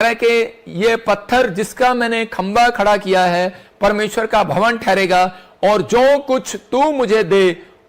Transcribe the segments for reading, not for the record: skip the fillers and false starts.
है कि ये पत्थर जिसका मैंने खंबा खड़ा किया है परमेश्वर का भवन ठहरेगा, और जो कुछ तू मुझे दे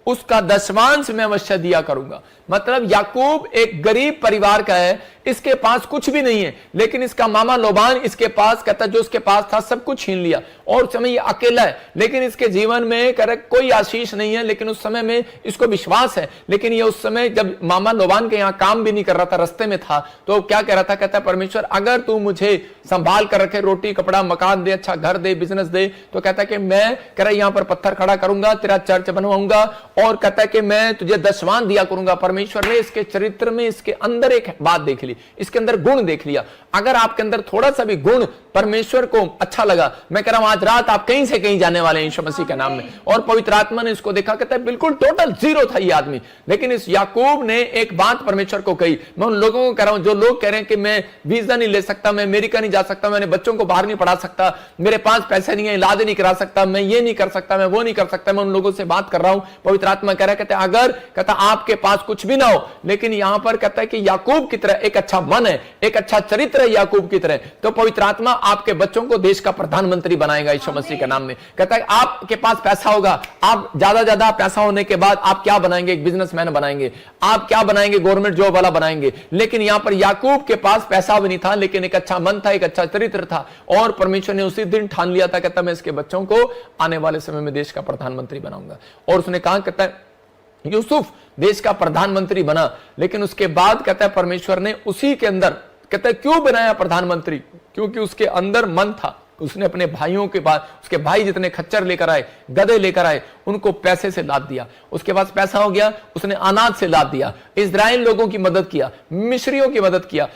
उसका दशमांश मैं अवश्य दिया करूंगा। मतलब याकूब एक गरीब परिवार का है, इसके पास कुछ भी नहीं है, लेकिन इसका मामा लोबान इसके पास कहता जो उसके पास था सब कुछ छीन लिया, और समय ये अकेला है, लेकिन इसके जीवन में कह कोई आशीष नहीं है, लेकिन उस समय में इसको विश्वास है। लेकिन ये उस समय जब मामा लोबान के यहाँ काम भी नहीं कर रहा था, रास्ते में था, तो क्या कह रहा था, कहता परमेश्वर अगर तू मुझे संभाल कर रखे, रोटी कपड़ा मकान दे, अच्छा घर दे, बिजनेस दे, तो कहता कि मैं कह रहा यहाँ पर पत्थर खड़ा करूंगा, तेरा चर्च बनवाऊंगा, और कहता कि मैं तुझे दशवान दिया करूंगा। परमेश्वर ने इसके चरित्र में, इसके अंदर एक बात देख ली, इसके अंदर गुण देख लिया। अगर आपके अंदर थोड़ा सा भी गुण परमेश्वर को अच्छा लगा, मैं कह रहा हूं आज रात आप कहीं से कहीं जाने वाले हैं यीशु मसीह के नाम में। और पवित्र आत्मा ने इसको देखा, कहता है बिल्कुल टोटल जीरो था ये आदमी, लेकिन इस याकूब ने एक बात परमेश्वर को कही। मैं उन लोगों को कह रहा हूं जो लोग कह रहे हैं कि मैं वीजा नहीं ले सकता, मैं अमेरिका नहीं जा सकता, मैंने बच्चों को बाहर नहीं पढ़ा सकता, मेरे पास पैसे नहीं है, इलाज नहीं करा सकता, मैं ये नहीं कर सकता, मैं वो नहीं कर सकता, मैं उन लोगों से बात कर रहा हूं। पवित्र आत्मा कह रहा है, कहता है अगर कहता आपके पास कुछ भी ना हो, लेकिन यहां पर कहता है कि याकूब की तरह एक अच्छा मन है, एक अच्छा चरित्र है याकूब की तरह, तो पवित्र आत्मा आपके बच्चों को देश का प्रधानमंत्री बनाएगा यीशु मसीह के नाम में। कहता है आपके पास पैसा होगा, आप ज्यादा पैसा होने के बाद आप क्या बनाएंगे, एक बिजनेसमैन बनाएंगे, आप क्या बनाएंगे, गवर्नमेंट जॉब वाला बनाएंगे। लेकिन यहां पर याकूब के पास पैसा भी नहीं था, लेकिन एक अच्छा मन था, एक अच्छा चरित्र था, और परमेश्वर ने उसी दिन ठान लिया था, कहता मैं इसके बच्चों को आने वाले समय में देश का प्रधानमंत्री बनाऊंगा। और उसने कहा, कहता है यूसुफ देश का प्रधानमंत्री बना, लेकिन उसके बाद कहता है परमेश्वर ने उसी के अंदर कहता है क्यों बनाया प्रधानमंत्री, क्योंकि उसके अंदर मन था। उसने अपने भाइयों के बाद, उसके भाई जितने खच्चर लेकर आए, गधे लेकर आए, उनको पैसे से लाद दिया। उसके पास पैसा हो गया, उसने अनाज से लाद दिया, इस्राएल लोगों की मदद किया, मिस्रियों की मदद किया,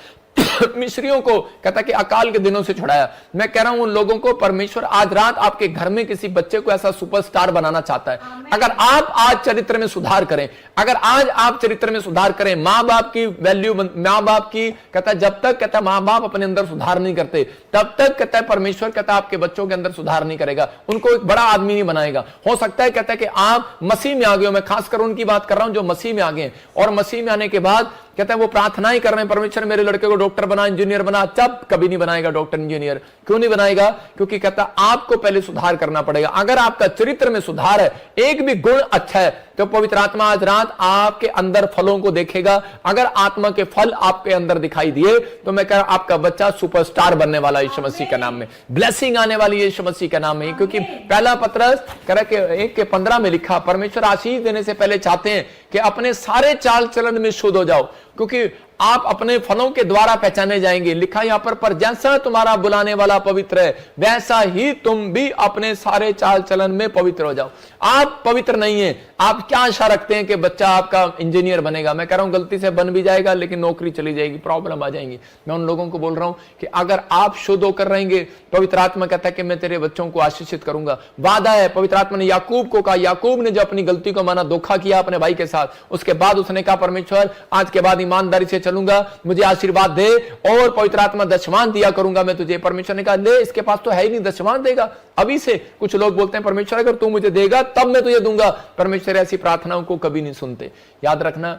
मिस्रियों को कहता कि अकाल के दिनों से छुड़ाया। मैं कह रहा हूं उन लोगों को परमेश्वर आज रात आपके घर में किसी बच्चे को ऐसा सुपरस्टार बनाना चाहता है। अगर आप आज चरित्र में सुधार करें, अगर आज आप चरित्र में सुधार करें, मां बाप की वैल्यू, मां बाप की कहता जब तक कहता मां बाप अपने अंदर सुधार नहीं करते, तब तक कहता है परमेश्वर कहता आपके बच्चों के अंदर सुधार नहीं करेगा, उनको एक बड़ा आदमी नहीं बनाएगा। हो सकता है कहता है कि आप मसीह में आ गए हो, मैं खासकर उनकी बात कर रहा हूं जो मसीह में आ गए, और मसीह में आने के बाद कहता है वो प्रार्थना ही कर रहे हैं, परमेश्वर मेरे लड़के को डॉक्टर बना, इंजीनियर बना, तब कभी नहीं बनाएगा डॉक्टर इंजीनियर। क्यों नहीं बनाएगा? क्योंकि कहता आपको पहले सुधार करना पड़ेगा। अगर आपका चरित्र में सुधार है, एक भी गुण अच्छा है, तो पवित्र आत्मा आज रात आपके अंदर फलों को देखेगा। अगर आत्मा के फल आपके अंदर दिखाई दिए, तो मैं कह रहा आपका बच्चा सुपरस्टार बनने वाला यीशु मसीह के नाम में, ब्लेसिंग आने वाली यीशु मसीह के नाम में। क्योंकि पहला पत्रस कह रहा कि 1:15 में लिखा, परमेश्वर आशीष देने से पहले चाहते हैं कि अपने सारे चाल चलन में शुद्ध हो जाओ, क्योंकि आप अपने फलों के द्वारा पहचाने जाएंगे। लिखा यहां पर जैसा तुम्हारा बुलाने वाला पवित्र है, वैसा ही तुम भी अपने सारे चाल चलन में पवित्र हो जाओ। आप पवित्र नहीं है, आप क्या आशा रखते हैं कि बच्चा आपका इंजीनियर बनेगा? मैं कह रहा हूं गलती से बन भी जाएगा, लेकिन नौकरी चली जाएगी, प्रॉब्लम आ जाएंगी। मैं उन लोगों को बोल रहा हूं कि अगर आप शुद्ध होकर रहेंगे, पवित्र आत्मा कहता है कि मैं तेरे बच्चों को आशीषित करूंगा। वादा है, पवित्र आत्मा ने याकूब को कहा, याकूब ने जो अपनी गलती को माना, धोखा किया अपने भाई के साथ, उसके बाद उसने कहा परमेश्वर आज के बाद ईमानदारी से चलूंगा, मुझे आशीर्वाद दे, और पवित्र आत्मा दशवान दिया करूंगा मैं तुझे। परमेश्वर ने कहा ले, इसके पास तो है ही नहीं, दशवान देगा अभी से। कुछ लोग बोलते हैं परमेश्वर अगर तू मुझे देगा तब मैं तुझे दूंगा। परमेश्वर ऐसी प्रार्थनाओं को कभी नहीं सुनते। याद रखना,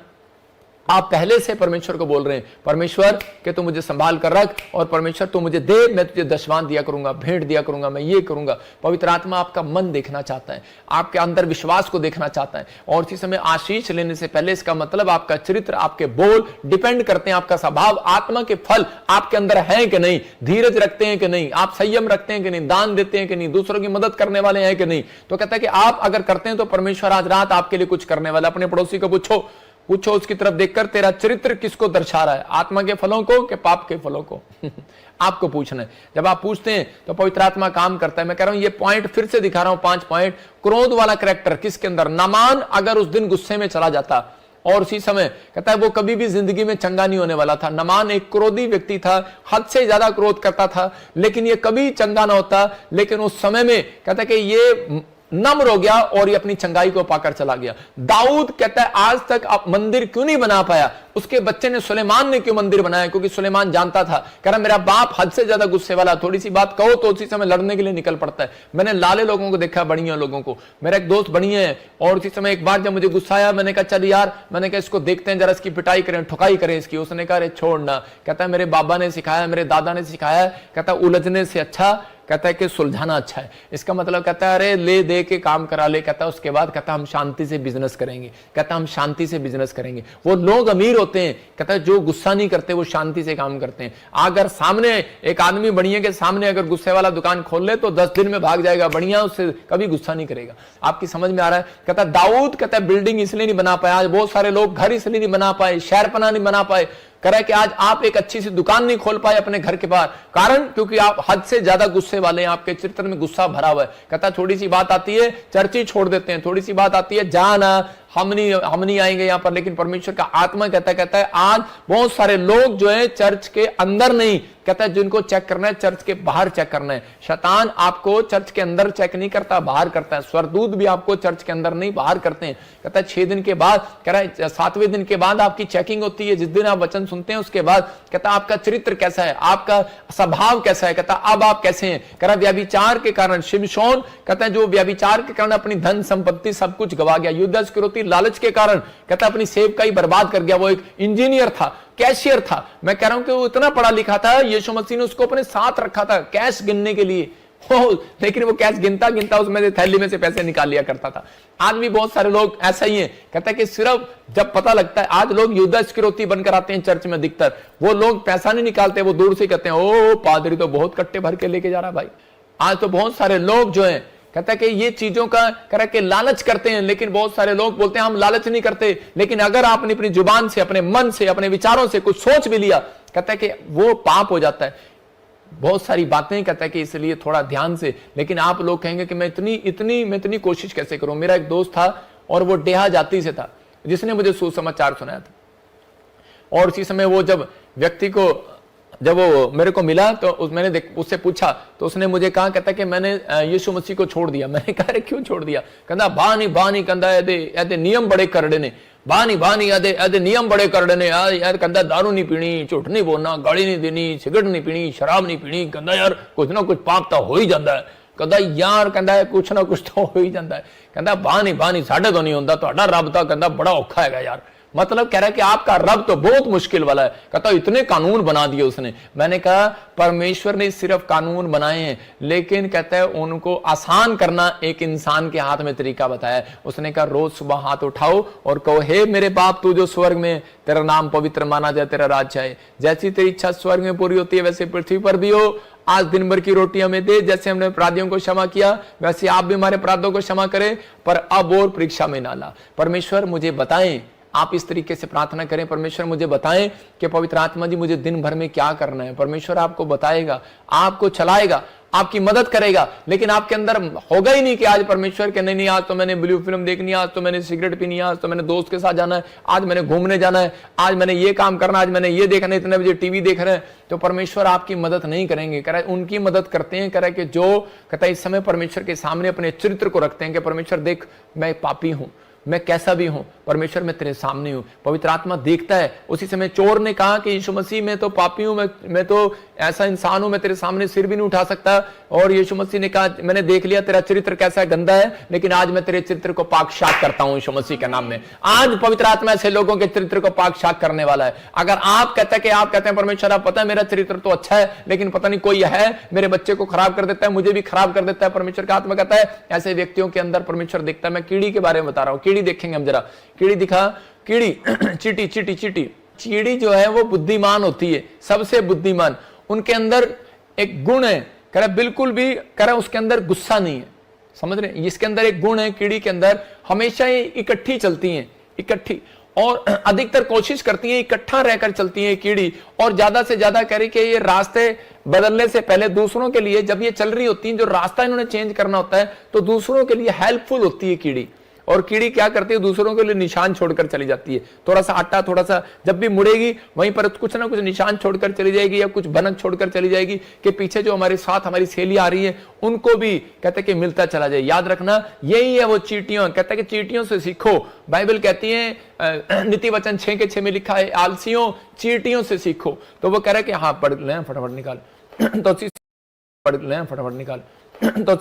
आप पहले से परमेश्वर को बोल रहे हैं परमेश्वर कि तू मुझे संभाल कर रख, और परमेश्वर तू मुझे दे, मैं तुझे दशवान दिया करूंगा, भेंट दिया करूंगा, मैं ये करूंगा। पवित्र आत्मा आपका मन देखना चाहता है, आपके अंदर विश्वास को देखना चाहता है। और इसी समय आशीष लेने से पहले इसका मतलब आपका चरित्र, आपके बोल डिपेंड करते हैं, आपका स्वभाव, आत्मा के फल आपके अंदर है कि नहीं, धीरज रखते हैं कि नहीं, आप संयम रखते हैं कि नहीं, दान देते हैं कि नहीं, दूसरों की मदद करने वाले हैं कि नहीं। तो कहता है कि आप अगर करते हैं तो परमेश्वर आज रात आपके लिए कुछ करने वाला। अपने पड़ोसी को पूछो उसकी तरफ देखकर तेरा चरित्र किसको दर्शा रहा है, आत्मा के फलों को कि पाप के फलों को? आपको पूछना है। जब आप पूछते हैं तो पवित्र आत्मा काम करता है। मैं कह रहा हूं ये पॉइंट फिर से दिखा रहा हूं, 5 पॉइंट। क्रोध वाला कैरेक्टर किसके अंदर? नामान अगर उस दिन गुस्से में चला जाता और उसी समय कहता है वो कभी भी जिंदगी में चंगा नहीं होने वाला था। नामान एक क्रोधी व्यक्ति था, हद से ज्यादा क्रोध करता था, लेकिन ये कभी चंगा ना होता। लेकिन उस समय में कहता है कि ये नम्र हो गया और ये अपनी चंगाई को पाकर चला गया। दाऊद कहता है आज तक आप मंदिर क्यों नहीं बना पाया? उसके बच्चे ने सुलेमान ने क्यों मंदिर बनाया? क्योंकि सुलेमान जानता था, कह रहा मेरा बाप हद से ज्यादा गुस्से वाला, थोड़ी सी बात कहो तो उसी समय लड़ने के लिए निकल पड़ता है। मैंने लाले लोगों को देखा, बढ़िया लोगों को। मेरा एक दोस्त बढ़िया है, और उसी समय एक बार जब मुझे गुस्सा आया, मैंने कहा चल यार, मैंने कहा इसको देखते हैं जरा, इसकी पिटाई करें, ठुकाई करें इसकी। उसने कहा अरे छोड़ना, कहता है मेरे बाबा ने सिखाया, मेरे दादा ने सिखाया, कहता है उलझने से अच्छा, कहता है कि सुलझाना अच्छा है। इसका मतलब कहता है अरे ले दे के काम करा ले, कहता है उसके बाद कहता है हम शांति से बिजनेस करेंगे, कहता है हम शांति से बिजनेस करेंगे। वो लोग अमीर होते हैं, कहता है जो गुस्सा नहीं करते वो शांति से काम करते हैं। अगर सामने एक आदमी बढ़िया के सामने अगर गुस्से वाला दुकान खोल ले तो 10 दिन में भाग जाएगा, बढ़िया उससे कभी गुस्सा नहीं करेगा। आपकी समझ में आ रहा है? कहता है दाऊद कहता है बिल्डिंग इसलिए नहीं बना पाया, आज बहुत सारे लोग घर इसलिए नहीं बना पाए, शहरपना नहीं बना पाए, कह रहा है कि आज आप एक अच्छी सी दुकान नहीं खोल पाए अपने घर के बाहर, कारण क्योंकि आप हद से ज्यादा गुस्से वाले हैं, आपके चरित्र में गुस्सा भरा हुआ है। कहता थोड़ी सी बात आती है चर्च ही छोड़ देते हैं, थोड़ी सी बात आती है जाना हम नहीं आएंगे यहां पर। लेकिन परमेश्वर का आत्मा कहता है आज बहुत सारे लोग जो है चर्च के अंदर नहीं, कहता है जिनको चेक करना है चर्च के बाहर चेक करना है। शैतान आपको चर्च के अंदर चेक नहीं करता, बाहर करता है। स्वर्गदूत भी आपको चर्च के अंदर नहीं बाहर करते हैं। कहता है 6 दिन के बाद, कह रहा है 7वें दिन के बाद आपकी चेकिंग होती है। जिस दिन आप वचन सुनते हैं उसके बाद कहता है आपका चरित्र कैसा है, आपका स्वभाव कैसा है, कहता अब आप कैसे हैं। कह रहा व्यभिचार के कारण शिमशोन कहता है जो व्यभिचार के कारण अपनी धन संपत्ति सब कुछ गवा गया, युद्ध स्क्रोती लालच के कारण कहता अपनी सेवकाई बर्बाद कर गया। वो एक इंजीनियर था, कैशियर था, मैं कह रहा हूं कि वो इतना पढ़ा लिखा था, यीशु मसीह ने उसको अपने साथ रखा था कैश गिनने के लिए, लेकिन वो कैश गिनता गिनता उसमें से थैली में से पैसे निकाल लिया करता था। आज भी बहुत सारे लोग ऐसा ही हैं, कहता है कि सिर्फ जब पता लगता है, आज लोग युद्ध स्क्रोती बनकर आते हैं चर्च में अधिकतर, वो लोग पैसा नहीं निकालते, वो दूर से कहते हैं ओ पादरी तो बहुत कट्टे भर के लेके जा रहा है भाई। आज तो बहुत सारे लोग जो है कहता है कि ये चीजों का कह के लालच करते हैं, लेकिन बहुत सारे लोग बोलते हैं हम लालच नहीं करते। लेकिन अगर आपने अपनी जुबान से, अपने मन से, अपने विचारों से कुछ सोच भी लिया, कहता है कि वो पाप हो जाता है। बहुत सारी बातें कहता है कि इसलिए थोड़ा ध्यान से। लेकिन आप लोग कहेंगे कि मैं इतनी कोशिश कैसे करूं। मेरा एक दोस्त था और वो डेहा जाति से था, जिसने मुझे सुसमाचार सुनाया था। और उसी समय वो जब व्यक्ति को जब वो मेरे को मिला तो मैंने उससे पूछा तो उसने मुझे कहा, कहता कि मैंने यीशु मसीह को छोड़ दिया। मैंने कहा अरे क्यों छोड़ दिया? कहता बानी कहता ऐसे नियम बड़े करड़े ने, बानी ऐसे नियम बड़े करड़े ने यार। कहता दारू नहीं पीनी, झूठ नहीं बोलना, गाड़ी नहीं देनी, सिगरेट नहीं पीनी, शराब नहीं पीनी। कहता यार कुछ ना कुछ पाप तो हो ही जाता है। कहता यार कहता कुछ ना कुछ तो हो ही जाता है। कहता बानी साढ़े तो नहीं होता, तुहाडा रब तो कहता बड़ा औखा है यार। मतलब कह रहा है कि आपका रब तो बहुत मुश्किल वाला है। कहता इतने कानून बना दिए उसने। मैंने कहा परमेश्वर ने सिर्फ कानून बनाए हैं, लेकिन कहता है उनको आसान करना एक इंसान के हाथ में तरीका बताया। उसने कहा रोज सुबह हाथ उठाओ और कहो हे मेरे बाप तू जो स्वर्ग में, तेरा नाम पवित्र माना जाए, तेरा राज्य आए, जैसी तेरी इच्छा स्वर्ग में पूरी होती है वैसे पृथ्वी पर भी हो। आज दिन भर की रोटी हमें दे, जैसे हमने अपराधियों को क्षमा किया वैसे आप भी हमारे अपराधों को क्षमा करें, पर अब और परीक्षा में ना ला। परमेश्वर मुझे बताएं, आप इस तरीके से प्रार्थना करें, परमेश्वर मुझे बताएं कि पवित्र आत्मा जी मुझे दिन भर में क्या करना है। परमेश्वर आपको बताएगा, आपको चलाएगा, आपकी मदद करेगा। लेकिन आपके अंदर होगा ही नहीं कि आज परमेश्वर के नहीं आज तो मैंने ब्लू फिल्म देखनी है, आज तो मैंने सिगरेट पीनी है, आज तो मैंने दोस्त के साथ जाना है, आज मैंने घूमने जाना है, आज मैंने ये काम करना, आज मैंने ये देखना है, इतने बजे टीवी देख रहे हैं। तो परमेश्वर आपकी मदद नहीं करेंगे। कह रहा है उनकी मदद करते हैं, कह रहा है कि जो कहता है इस समय परमेश्वर के सामने अपने चरित्र को रखते हैं कि परमेश्वर देख मैं पापी हूं, मैं कैसा भी हूं, परमेश्वर मैं तेरे सामने हूं। पवित्र आत्मा देखता है। उसी समय चोर ने कहा कि यीशु मसीह मैं तो पापी हूं, मैं तो ऐसा इंसान हूं, मैं तेरे सामने सिर भी नहीं उठा सकता। और यीशु मसीह ने कहा मैंने देख लिया तेरा चरित्र कैसा है, गंदा है, लेकिन आज मैं तेरे चरित्र को पाक शाक करता हूं यीशु मसीह के नाम में। आज पवित्र आत्मा ऐसे लोगों के चरित्र को पाक शाक करने वाला है। अगर आप कहते हैं परमेश्वर आप पता है मेरा चरित्र तो अच्छा है, लेकिन पता नहीं कोई है मेरे बच्चे को खराब कर देता है, मुझे भी खराब कर देता है, परमेश्वर का आत्मा कहता है ऐसे व्यक्तियों के अंदर परमेश्वर देखता है। मैं कीड़ी के बारे में बता रहा हूं, कीड़ी देखेंगे हम जरा। कीड़ी दिखा, कीड़ी चीटी चीटी चीटी चीड़ी जो है वो बुद्धिमान होती है, सबसे बुद्धिमान। उनके अंदर एक गुण है, कह रहा बिल्कुल भी कह रहा उसके अंदर गुस्सा नहीं है। समझ रहे, इसके अंदर एक गुण है कीड़ी के अंदर, हमेशा ये इकट्ठी चलती हैं, इकट्ठी, और अधिकतर कोशिश करती हैं इकट्ठा रहकर चलती हैं कीड़ी। और ज्यादा से ज्यादा कह रही कि ये रास्ते बदलने से पहले दूसरों के लिए जब ये चल रही होती हैं, जो रास्ता इन्होंने चेंज करना होता है तो दूसरों के लिए हेल्पफुल होती है कीड़ी। और कीड़ी क्या करती है, दूसरों के लिए निशान छोड़कर चली जाती है। थोड़ा सा आटा, थोड़ा सा, जब भी मुड़ेगी वहीं पर कुछ ना कुछ निशान छोड़कर चली जाएगी या कुछ भनक छोड़कर चली जाएगी कि पीछे जो हमारे साथ हमारी सहेली आ रही है उनको भी कहते कि मिलता चला जाए। याद रखना यही है वो चींटियों, कहता है कि चींटियों से सीखो। बाइबल कहती है नीति वचन 6:6 में लिखा है, आलसियों चींटियों से सीखो। तो वो कह रहा है कि हाँ पढ़ लें फटाफट निकाल तो पढ़ लें फटाफट निकाल तो